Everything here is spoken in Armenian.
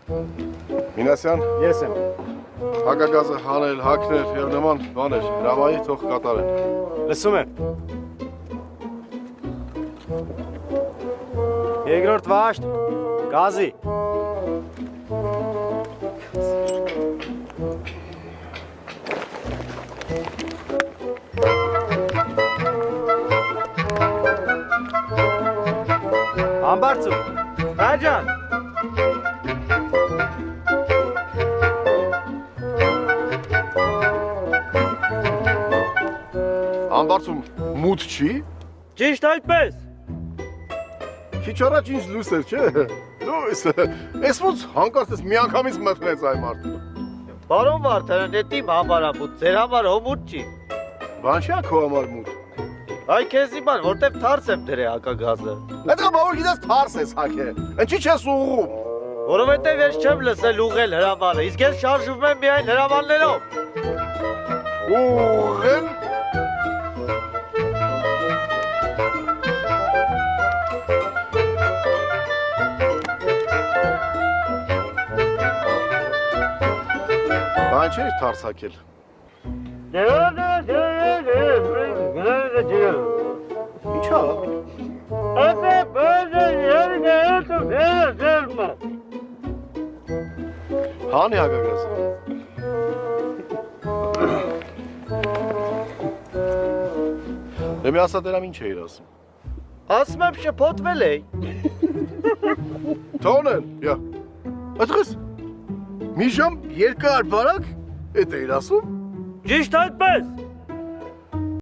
Մինասյան, Ես եմ։ հակագազը հանել, հակնել եւ նման բաներ հրամայի թող կատարեն։ Լսում եմ։ Երկրորդ վաշտ, գազի։ Ամբարձում, Ռաջան։ Ամբարձում մութ չի։ Ճիշտ այդպես։ Քիչ առաջ ինձ լույս էր, չէ։ Լույս։ Էս ոնց հանկարծ էս միանգամից մտնեց այ մարդը։ Բարոն Վարդանյան, դա իմ համար է մութ, ձեր համար հոմուտ չի։ Բան չի քո համար մութ։ Այ քեզի բան, որտեվ թարս եմ դրե հակագազը։ Այդ բավոր գիտես թարս ես հակե։ Ինչի՞ չես ուղում։ Որովհետև ես չեմ լսել ուղղել հրամանը, իսկ ես շարժվում եմ միայն հրամաններով։ Ուղղել։ Բան չէ՞ թարս հակել։ Ինչա՞։ Հանի հակագազ։ Դե մի ասա դերամ ինչ էիր ասում։ Ասում եմ շփոթվել էի։ Թողնել, յա։ Այդպես մի ժամ երկար բարակ էդ էիր ասում։ Ճիշտ այդպես։